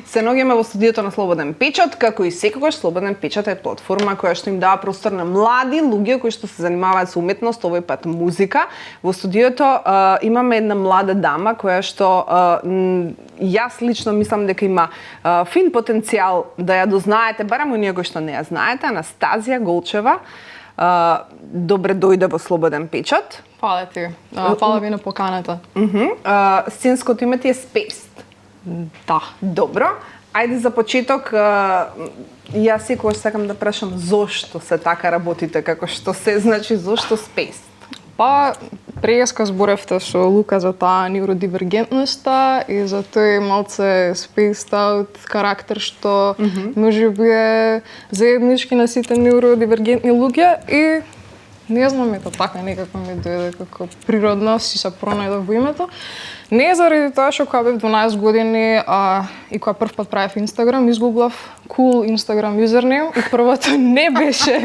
Се наоѓаме во студиото на Слободен печат, како и секогаш Слободен печат е платформа која што им дава простор на млади луѓе кои што се занимаваат со уметност, овој пат музика. Во студиото имаме една млада дама која што јас лично мислам дека има фин потенцијал да ја дознаете, барем оние кои што не ја знаете, Анастазија Голчева. Добре дојде во Слободен печат. Фала ти. Фала ви на поканата. Сценското име ти е Spaced. Да. Добро. Ајде за почеток, јас секогаш сакам да прашам зошто се така работите, како што се, значи зошто Spaced? Па, преска зборевте со Лука за таа невродивергентноста и за тој малце spaced out карактер што можеби е заеднички на сите невродивергентни луѓе и не знам, ето така некако ми дојде како природно, си се пронајдов во името. Не заради тоа што кога бев 12 години и кога прв пат правев Инстаграм, изгуглав cool Инстаграм юзернейм и првото не беше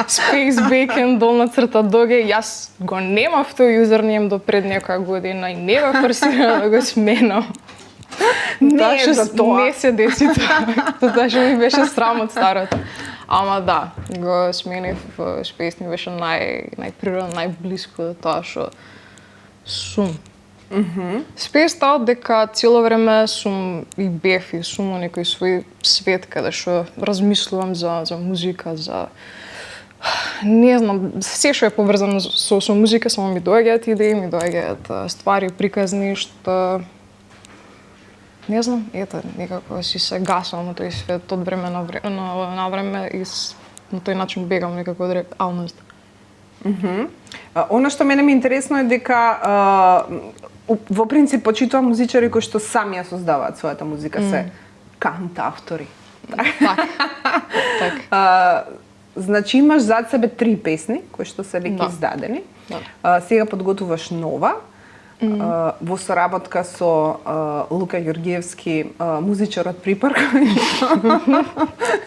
Space Bacon _Doge. Јас го немав тој юзернейм до пред некоја година и не го форсирам да го сменам. Не е за тоа. Не се деси тоа. Тоа што ми беше срам од старото. Ама да, го сменив во Space, ми беше најприродно, најблиско до тоа што сум. Spaced out дека цело време сум и бев и сум во некој свој свет каде што размислувам за музика, за не знам, се што е поврзано со музика, само ми доаѓаат идеи, ми доаѓаат ствари, приказни што не знам, ето, некако си се гасам на тој свет од време на време и на тој начин бегам некако од реалност. Оно што мене ми интересно е дека во принцип почитувам музичари кои што сами ја создаваат својата музика, се кантавтори. Так. Значи имаш зад себе 3 песни кои што се веќе издадени. Сега подготуваш нова. Во соработка со Лука Ѓорѓиевски, музичарот Припар,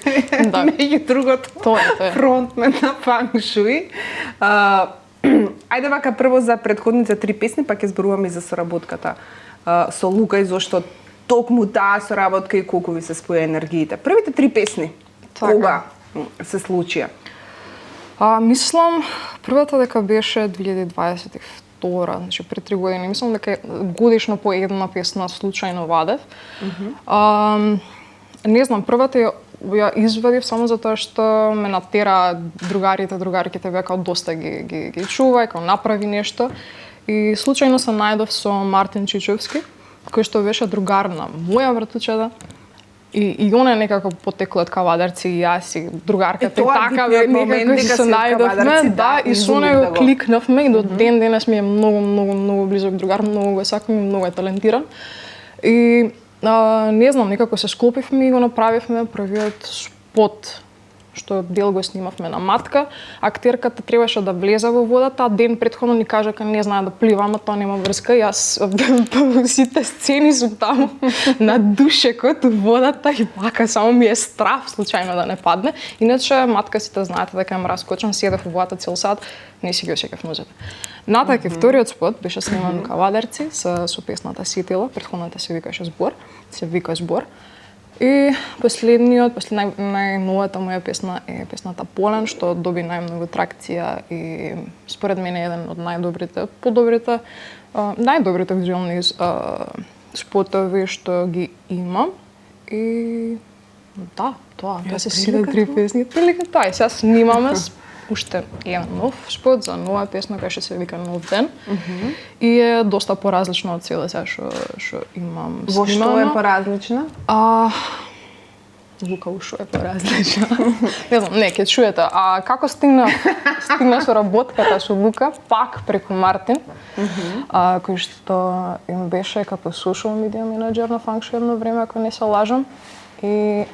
меѓу другото фронтмен на Фанк Шуи. Ајде вака прво за претходните 3 песни, па ќе зборуваме и за соработката со Лука и зошто токму таа соработка и колку ви се споја енергиите. Првите 3 песни, кога се случија? Мислам, првата дека беше 2022, значи пред 3 години. Мислам дека годишно по една песна случајно вадев. Не знам, првата ја извадив само затоа што ме натера другарките веќе доста ги чувај, како направи нешто. И случајно се најдов со Мартин Чичовски, кој што беше другар на моја братучета. И она некако потекло од Кавадарци и јас и другарката и така некако се најдовме, да, и со него кликнавме и до ден денес ми е многу близок другар, многу го сакам и многу е талентиран. И не знам, некако се склопивме и го направивме првиот спот што дел го снимавме на матка. Актерката требаше да влезе во водата, а ден претходно ни кажа дека не знае да плива, ама тоа нема врска. Јас сите сцени сум таму на душекот водата и вака само ми е страв случајно да не падне. Иначе матка сите знаете дека ем раскочен, седев во водата цел сат, не си ги осекав нозете. Натака вториот спот беше сниман во Кавадарци со песната Ситила, претходната се викаше Збор, се вика Збор. И најновата моја песна е песната Полен, што доби најмногу тракција и според мене е еден од најдобрите визуелни спотови што ги имам. И да, тоа се сите 3 песни. Прилика тоа. Сега снимаме уште еден нов спот за нова песна која ќе се вика Нов ден. И е доста поразлична од цело сега што имам снимано. Во што е поразлична? Лука ушо е поразлична. Не знам, не, ќе чуете. Како стигна со работката со Лука, пак преку Мартин, кој што им беше како social media менеджер на Фанк Шуи едно време, ако не се лажам. И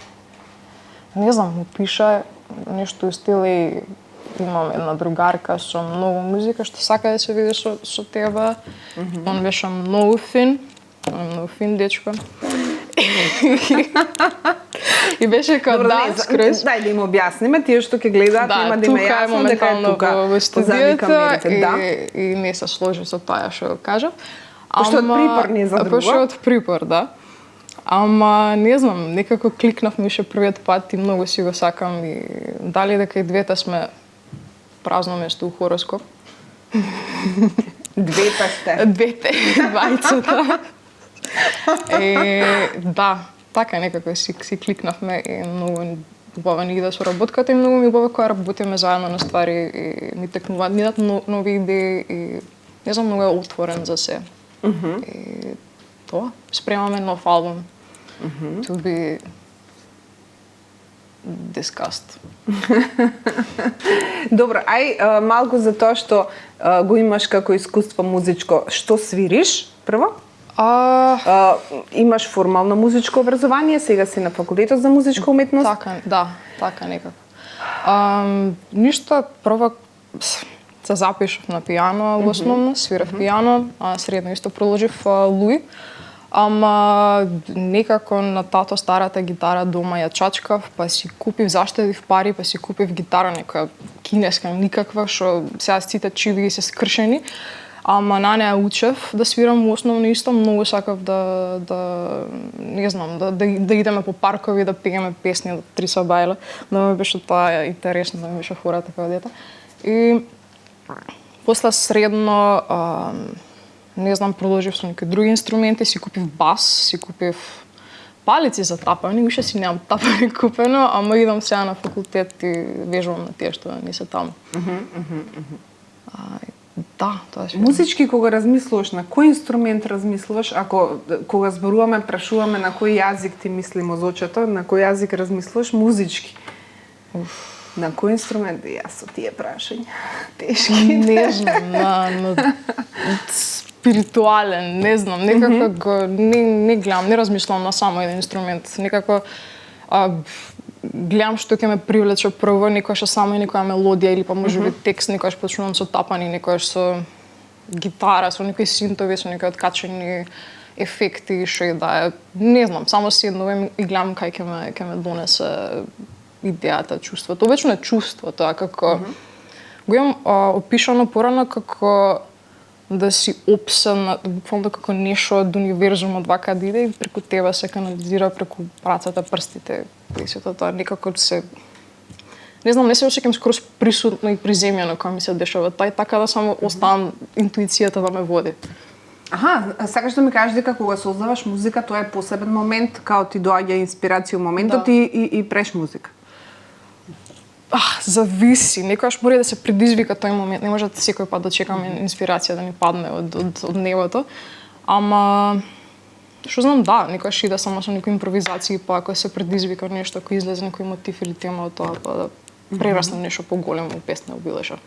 не знам, му пиша нешто стили имам една другарка со многу музика што сака да се види со тебе. Он беше многу фин дечко. И беше како скроз. Дај да им објасниме, тие што ќе гледаат, нема да има јасно дека е тука во студиото и не се сложи со тоа што кажав. Пошто од Припор не за друго. Пошто од Припор, да. Ама не знам, некако кликнавме уште првиот пат и многу си го сакам и дали дека и двете сме празно место у хороскоп. Двете сте. Двете, двајцата. Да, така некако си кликнавме и многу убава ни иде соработката и многу ми убава кога работиме заедно на ствари и ми текнуваат нидат нови идеи и не знам, многу е отворен за се. И тоа, спремаме нов албум. To be discussed. Добро, малку за тоа што го имаш како искуство музичко, што свириш прво? Имаш формално музичко образование, сега си на факултетот за музичка уметност? Така некако. Ништо, прво се запишав на пијано основно, свирав пијано, средно исто продолжив Луи. Ама некако на тато старата гитара дома ја чачкав, па си купив, заштедив пари, па си купив гитара некоја кинеска никаква, што сега сите чиви се скршени. Ама на неа учев да свирам основно исто, многу сакав да не знам, да идеме по паркови, да пееме песни од Триса Бајле, да ми беше тоа интересно, да ми беше хората како дете. И после средно не знам, продолжив со некои други инструменти, си купив бас, си купив палици за тапање, уште си немам тапање купено, ама идам сега на факултет и вежувам на тие што не се таму. Да, тоа е. Музички кога размислуваш, на кој инструмент размислуваш? Ако кога зборуваме, прашуваме на кој јазик ти мисли мозочето, на кој јазик размислуваш музички? На кој инструмент? Јас со тие прашања. Тешки. Не знам, на спиритуален, не знам, некако не гледам, не размислувам на само еден инструмент. Некако гледам што ќе ме привлече прво, некојаш само некоја мелодија или па можеби текст, некојаш почнувам со тапани, некојаш со гитара, со некои синтови, со некои откачени ефекти, што да е, не знам, само седнувам и гледам кај ќе ме донесе идејата, чувството. Обично е чувство тоа, како го имам опишано порано како да си обсен, буквално како нешто од универзумот вака да иде и преку тебе се канализира преку рацете, прстите, и сето тоа некако се не знам, не се осеќам скроз присутно и приземјено кога ми се дешава тоа, така да само оставам интуицијата да ме води. Сакаш да ми кажеш дека кога создаваш музика, тоа е посебен момент, као ти доаѓа инспирација во моментот и преш музика? Зависи. Некогаш мора да се предизвика тој момент. Не може секој пат да чекаме инспирација да ни падне од небото. Ама што знам, да, некогаш иде само со некои импровизации, па ако се предизвика нешто, ако излезе некој мотив или тема од тоа, па да прерасне нешто поголемо у песна обилеша.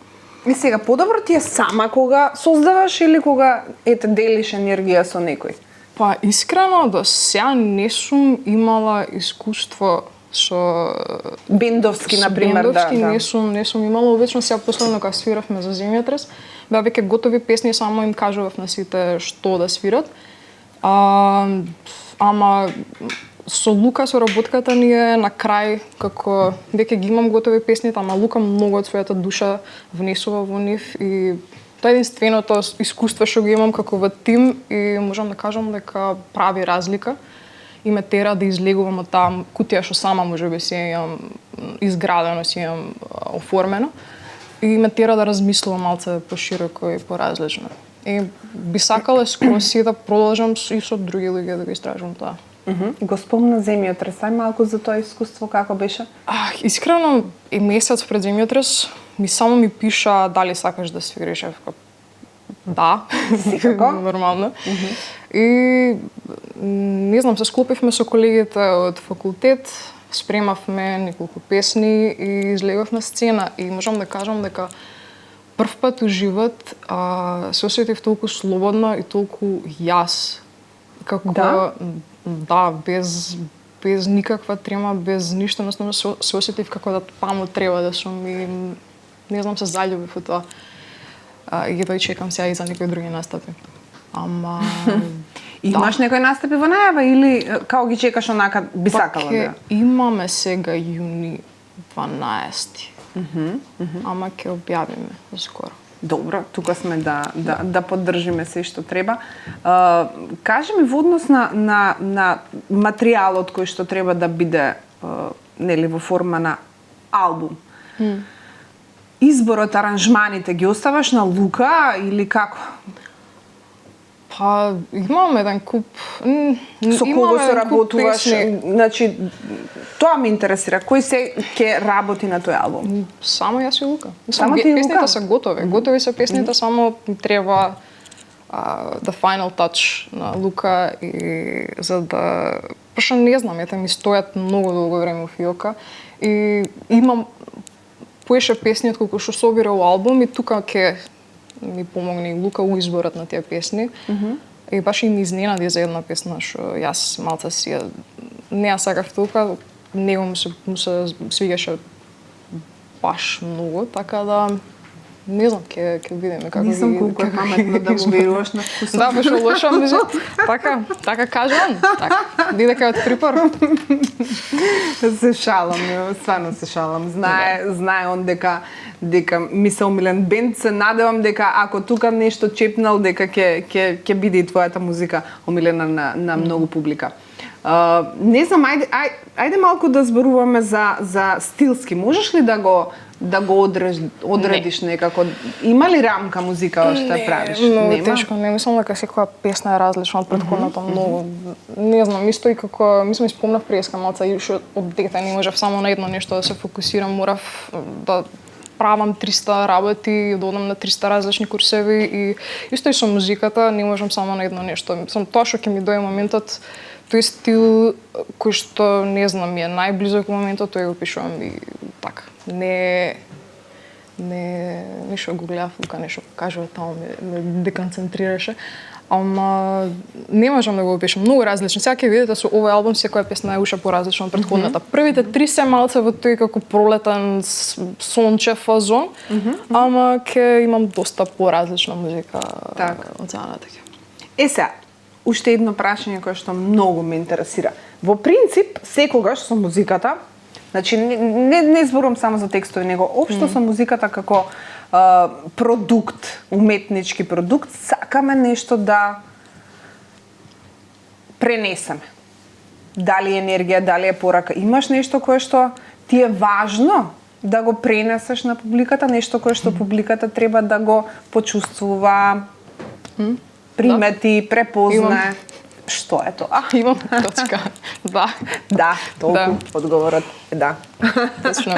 И сега, подобро ти е сама кога создаваш или кога делиш енергија со некој? Па искрено до сега не сум имала искуство со бендовски например, бендовски, не сум имала, обично сега последно кога свиравме за земјотрес, беа веќе готови песни, само им кажував на сите што да свират. Ама со Лука соработката ни е на крај, како веќе ги имам готови песните, ама Лука многу од својата душа внесува во нив и тоа е единственото искуство што го имам како во тим и можам да кажам дека прави разлика и ме тера да излегувам од таа кутија што сама можеби си имам изградено, си имам оформено и ме тера да размислувам малце пошироко и поразлично. И би сакала скоро си да продолжам и со други луѓе да го истражувам тоа. Го спомна земјотрес, малку за тоа искуство како беше? Искрено, и месец пред земјотрес само ми пиша дали сакаш да свириш. Да, секако. Нормално. И не знам, се склопивме со колегите од факултет, спремавме неколку песни и излегов на сцена и можам да кажам дека прв пат у живот се осетив толку слободно и толку јас. Како да, без никаква трема, без ништо, едноставно се осетив како да таму треба да сум и не знам, се заљубив во тоа. И ги чекам сега и за некои други настапи. Ама имаш некои настапи во најава или како ги чекаш онака би сакала да? Имаме сега јуни 12. Ама ќе објавиме скоро. Добро, тука сме да поддржиме се што треба. Кажи ми во однос на материјалот кој што треба да биде нели во форма на албум. Изборот, аранжманите ги оставаш на Лука или како? Па, имам еден куп... Со кого се работуваш? Значи, тоа ме интересира. Кој се ќе работи на тој албум? Само јас и Лука. Само ти и Лука? Песните се готови. Готови се песните, само треба the final touch на Лука и за да... Пошто не знам, ете ми стојат многу долго време во фиока и имам поише песни отколку што собира во албум и тука ќе ми помогне и Лука у изборот на тие песни. И баш и ми изненади за една песна што јас малце си не ја сакав толку, него му се свигаше баш многу, така да не знам, ќе видиме како Нисам колку е паметно да му веруваш на вкусот. Да, баш лоша музика. Така кажувам. Така. Бидека од припор. Се шалам, стварно се шалам. Знае он дека ми се омилен бенд, се надевам дека ако тука нешто чепнал, дека ќе биде и твојата музика омилена на многу публика. Не знам, ајде малку да зборуваме за стилски. Можеш ли да го одредиш некако? Има ли рамка музика што ја правиш? Многу тешко, не мислам дека секоја песна е различна од претходната многу. Не знам, исто и како мислам спомнав преска малца и што од дете не можев само на едно нешто да се фокусирам, морав да правам 300 работи, да одам на 300 различни курсеви и исто и со музиката не можам само на едно нешто. Мислам тоа што ќе ми дое моментот, тој стил кој што не знам ми е најблизок во моментот, тој го пишувам и така. Нешто го гледав, Лука нешто кажува таму ме деконцентрираше. Ама не можам да го опишам, многу различно. Сега ќе видите со овој албум секоја песна е уште поразлична од претходната. Првите 3 се малце во тој како пролетен сончев фазон, ама ќе имам доста поразлична музика од целата. Сега, уште едно прашање кое што многу ме интересира. Во принцип, секогаш со музиката, значи не зборувам само за текстови, него општо со музиката како продукт, уметнички продукт, сакаме нешто да пренесеме. Дали енергија, дали е порака. Имаш нешто кое што ти е важно да го пренесеш на публиката, нешто кое што публиката треба да го почувствува, примети, препознае. Што е тоа? Имам точка. Да. Да, толку одговорот е да. Точно.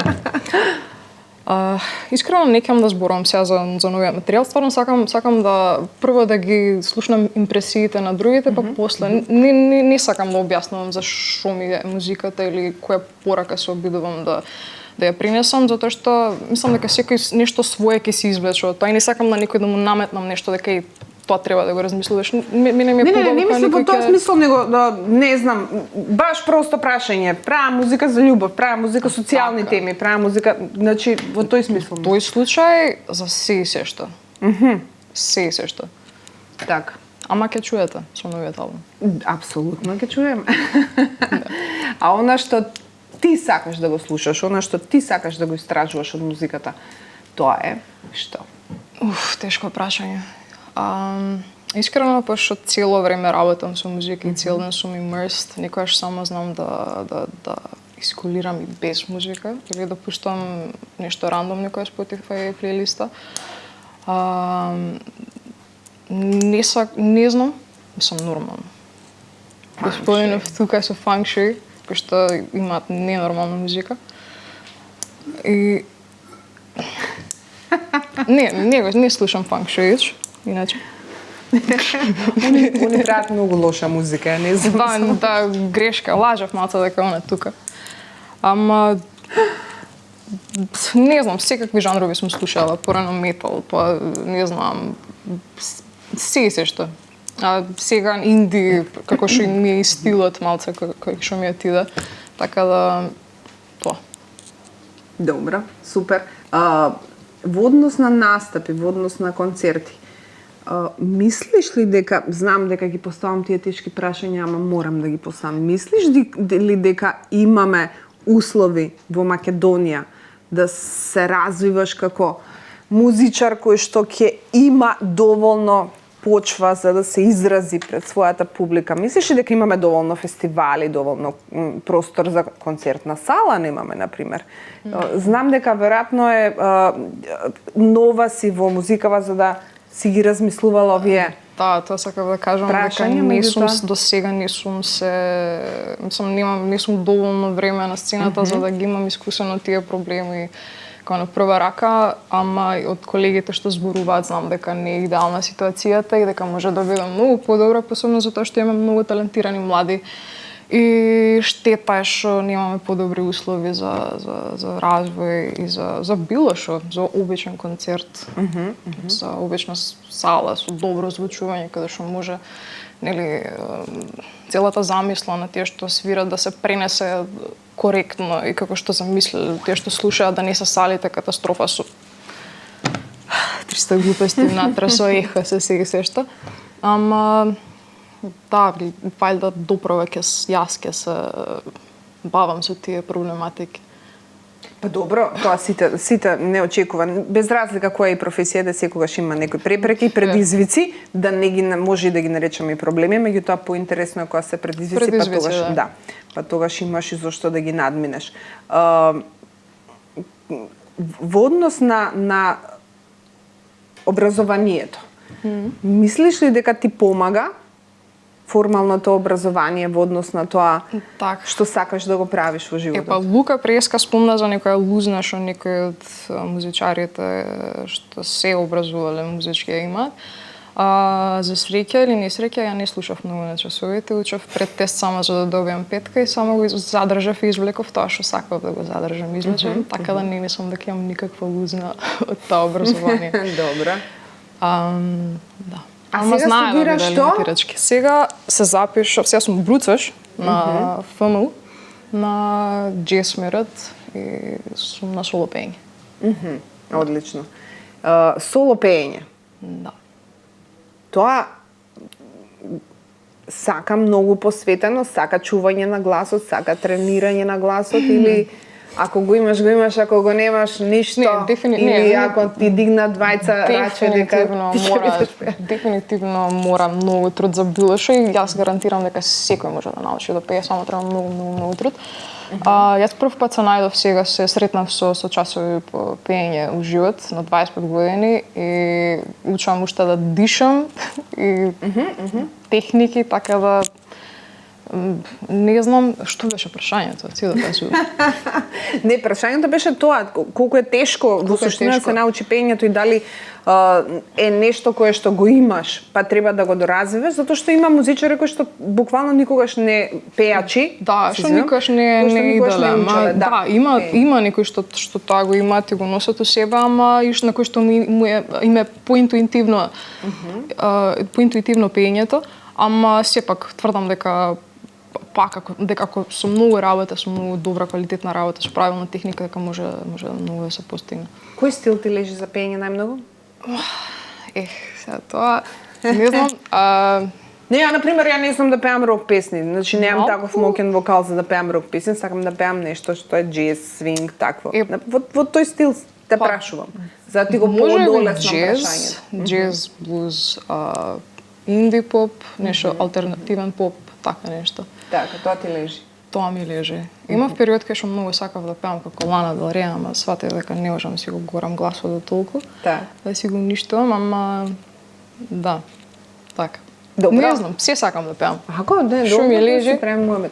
Искрено не ќе да зборувам сега за новиот материјал. Стварно сакам да прво да ги слушнам импресиите на другите, па после не сакам да објаснувам за што ми е музиката или која порака се обидувам да ја принесам, затоа што мислам дека секој нешто свое ќе се извлече од тоа и не сакам на некој да му наметнам нешто дека и тоа треба да го размислуваш. Не мислам во тоа смисол, него не знам, баш просто прашање. Правам музика за љубов, правам музика социјални теми, правам музика, значи во тој смисол. Тој случај за се и се што. Се и се што. Така. Ама ќе чуете со новиот албум. Апсолутно ќе чуеме. А она што ти сакаш да го слушаш, она што ти сакаш да го истражуваш од музиката, тоа е што? Тешко прашање. Искрено, пошто цело време работам со музика и цел ден сум immersed, никогаш само знам да искулирам и без музика или да пуштам нешто рандом некоја Spotify плейлиста. Не знам, сум нормално. Господинов тука со Feng Shui, кој што имаат ненормална музика. И не слушам Feng Shui, иначе. Они прават многу лоша музика, не знам. Да, грешка, лажав малце дека она тука. Ама не знам, секакви жанрови сум слушала, порано метал, па не знам, се што. А сега инди, како што ми е стилот малце кој што ми отиде. Така да тоа. Добро, супер. Во однос на настапи, во однос на концерти, мислиш ли дека, знам дека ги поставам тие тешки прашања, ама морам да ги поставам. Мислиш ли дека имаме услови во Македонија да се развиваш како музичар кој што ќе има доволно почва за да се изрази пред својата публика? Мислиш ли дека имаме доволно фестивали, доволно простор за концертна сала немаме, например? Знам дека веројатно е нова си во музикава за да си ги размислувала овие. Да, тоа сакав да кажам дека не сум до сега не сум доволно време на сцената за да ги имам искусено тие проблеми као на прва рака, ама од колегите што зборуваат знам дека не е идеална ситуацијата и дека може да биде многу подобра, посебно затоа што имаме многу талентирани млади. И штета е што немаме подобри услови за развој и за било што, за обичен концерт, за обична сала со добро звучување каде што може, нели, целата замисла на тие што свират да се пренесе коректно и како што замислили тие што слушаат, да не се салите катастрофа со 300 глупости внатре со еха се сеща. Ама да, вајда доправа јас ќе се бавам со тие проблематики. Па добро, тоа сите неочекуван, без разлика која е професија, секогаш има некои препреки и предизвици, да не ги може да ги наречеме и проблеми, меѓутоа поинтересно е кога се предизвици, па тогаш да. Па тогаш имаш и зошто да ги надминеш. Во однос на образованието, мислиш ли дека ти помага формалното образование во однос на тоа што сакаш да го правиш во животот? Епа, Лука преска спомна за некоја лузна што некои од музичарите што се образувале музички имаат. За среќа или несреќа, ја не слушав многу на часовите, учев пред тест само за да добиам петка и само го задржав и извлеков тоа што сакав да го задржам, излечем, така да не мислам дека имам никаква лузна од тоа образование. Добро. Да. А сега студираш што? Сега се запишав, сега сум бруцаш на ФМУ, на джез смерот и сум на соло пеење. Одлично. Соло пеење. Да. Тоа сака многу посветено, сака чување на гласот, сака тренирање на гласот или ако го имаш, ако го немаш, ништо. Или ако ти дигнат двајца раче дека дефинитивно мора многу труд за било што и јас гарантирам дека секој може да научи да пее, само треба многу труд. Јас прв пат се најдов сега, се сретнав со часови по пеење у живот на 25 години и учам уште да дишам и техники, така да не знам што беше прашањето, си да кажам. Не, прашањето беше тоа, колку е тешко во суштина да се научи пеењето и дали е нешто кое што го имаш, па треба да го доразвиваш, затоа што има музичари кои што буквално никогаш не пеачи. Да, што никогаш не иделе. Да, има некои што тоа го имаат и го носат у себе, ама и на кои што им е поинтуитивно пеењето, ама сепак тврдам дека ако со многу работа, со многу добра квалитетна работа, со правилна техника, дека може многу да се постигне. Кој стил ти лежи за пеење најмногу? Сега тоа не знам. Не, например, ја не знам да пеам рок песни, значи немам таков моќен вокал за да пеам рок песни, сакам да пеам нешто што е джез, свинг, такво. Во тој стил те прашувам, за да ти го подолеснам прашањето. Джез, блуз, инди поп, нешто алтернативен поп, така нешто. Така, тоа ти лежи. Тоа ми лежи. Имав период кај што многу сакав да пеам како Лана Дел Рей, ама сватев дека не можам си го горам гласот до толку. Да си го уништувам, ама да. Така. Добро. Не знам, се сакам да пеам. Ако не, што ми лежи,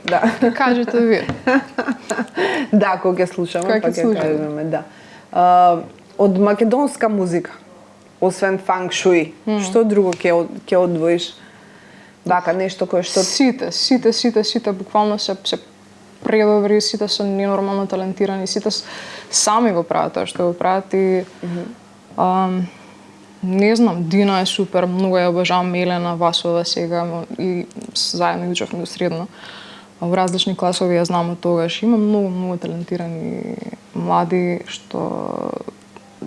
да. Кажете вие. Да, кога ќе слушаме, па ќе кажеме, да. Од македонска музика, освен фанк шуи, што друго ќе одвоиш? Вака нешто кое што сите буквално се предобри, сите се ненормално талентирани, сите сами го прават тоа што го прават и не знам, Дина е супер, многу ја обожавам, Елена Васова сега и заедно учевме до средно. Во различни класови ја знам од тогаш. Има многу талентирани млади што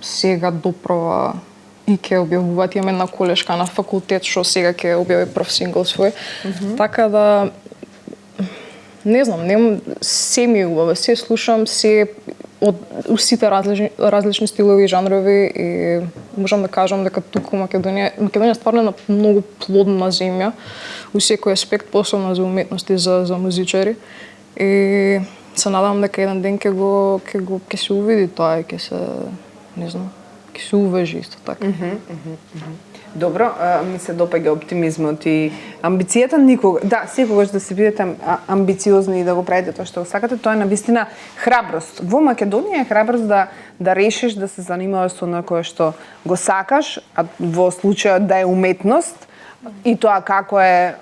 сега допрова и ќе објавуваат. Имам една колешка на факултет што сега ќе објави прв сингл свој. Така да не знам, се ми е убаво, се слушам, се од сите различни стилови и жанрови и можам да кажам дека туку Македонија стварно е на многу плодна земја во секој аспект, посебно за уметност и за музичари. И се надам дека еден ден ќе се увиди тоа и ќе се уважи исто така. Добро, ми се допаѓа оптимизмот и амбицијата никога. Да, секогаш да се бидете амбициозни и да го правите тоа што го сакате, тоа е навистина храброст. Во Македонија е храброст да решиш да се занимаваш со оно кое што го сакаш, а во случајот да е уметност и тоа како е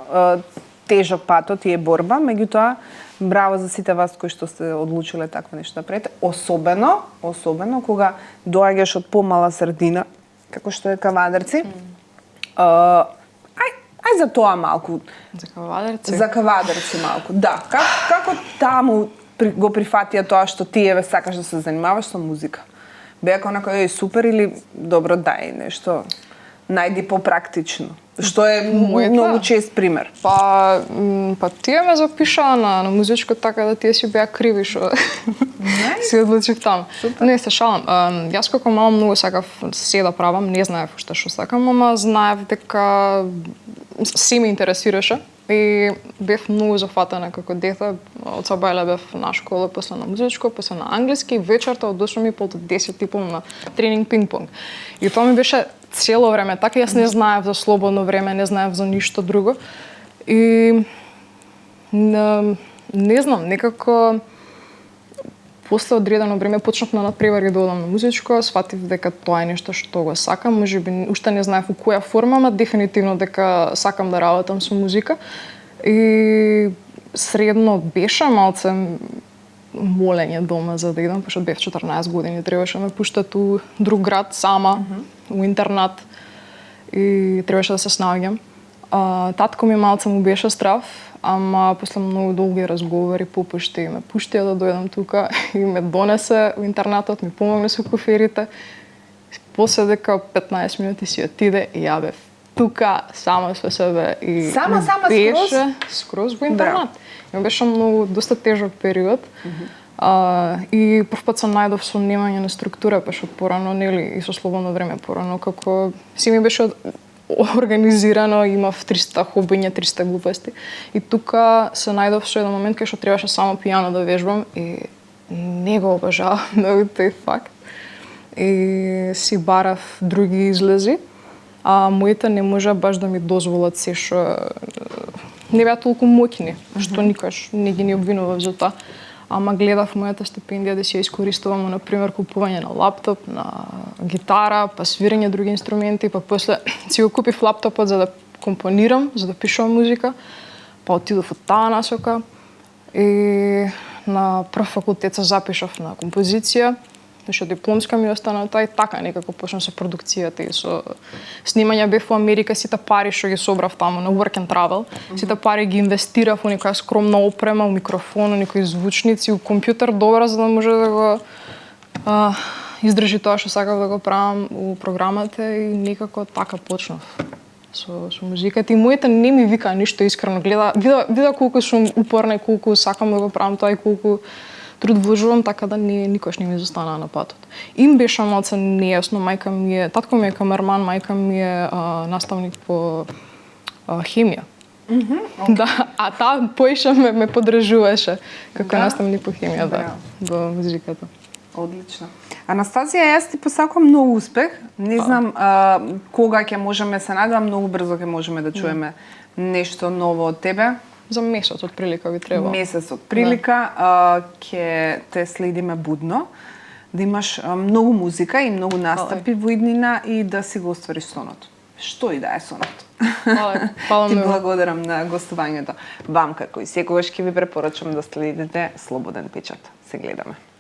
тежок патот и е борба, меѓутоа браво за сите вас кои што сте одлучиле такво нешто да правите, особено кога доаѓаш од помала средина, како што е Кавадарци. Ај за тоа малку. За Кавадарци малку, да. Како таму го прифатија тоа што ти сакаш да се занимаваш со музика? Беа онака супер или добро дај нешто најди попрактично? Што е многу чест пример. Па тие ме запишаа на музичко така да тие си беа криви што си одлучив таму. Не, се шалам. Јас како мала многу сакав се да правам, не знаев уште што сакам, ама знаев дека се ме интересираше и бев многу зафатена како дете. Од Сабајле бев на школа, после на музичко, после на англиски, вечерта од 8:30 до 10:30 на тренинг пинг-понг. И тоа ми беше цело време така, јас не знаев за слободно време, не знаев за ништо друго. И не знам, некако после одредено време почнав на надпревари да одам на музичко, сватив дека тоа е нешто што го сакам, можеби уште не знаев во која форма, ама дефинитивно дека сакам да работам со музика. И средно беше малце молење дома за да идам, пошто бев 14 години, требаше да ме пуштат у друг град сама, у интернат и требаше да се снаоѓам. Татко ми малце му беше страв, ама после многу долги разговори попушти и ме пуштија да дојдам тука и ме донесе у интернатот, ми помогне со коферите. После дека 15 минути си отиде и ја бев тука сама со себе и Сама скроз во интернат. Ми беше многу доста тежок период. И првпат се најдов со немање на структура, пошто порано нели и со слободно време порано како си ми беше организирано, имав 300 хобиња, 300 глупости. И тука се најдов со еден момент кај што требаше само пијано да вежбам и не го обожавам многу тој факт. И си барав други излези, а моите не можа баш да ми дозволат се што не беа толку моќни, што никош не ги обвинував за тоа. Ама гледав мојата стипендија да си ја искористувам, например, купување на лаптоп, на гитара, па свирење други инструменти, па после си го купив лаптопот за да компонирам, за да пишувам музика, па отидов од таа насока и на прв факултет се запишав на композиција, што дипломска ми остана тоа и така некако почнав со продукцијата и со снимање. Бев во Америка, сите пари што ги собрав таму на work and travel, сите пари ги инвестирав во некоја скромна опрема, у микрофон, у некои звучници, у компјутер добра за да може да го издржи тоа што сакав да го правам у програмата и некако така почнав со музиката. И моите не ми вика ништо искрено. Вида колку сум упорна и колку сакам да го правам тоа и колку труд вложувам, така да никош не ми застанаа на патот. Им беше малце нејасно, мајка ми е, татко ми е камерман, мајка ми е наставник по хемија. Да, а таа поише ме подржуваше како наставник по хемија, во музиката. Одлично. Анастазија, јас ти посакувам многу успех. Не знам кога ќе можеме, се надевам многу брзо ќе можеме да чуеме нешто ново од тебе. За месец од прилика би требало. Месец од прилика, ќе те следиме будно, да имаш многу музика и многу настапи во иднина и да си го оствариш сонот. Што и да е сонот. Фала Ти многу. благодарам на гостувањето. Вам како и секогаш ќе ви препорачам да следите Слободен печат. Се гледаме.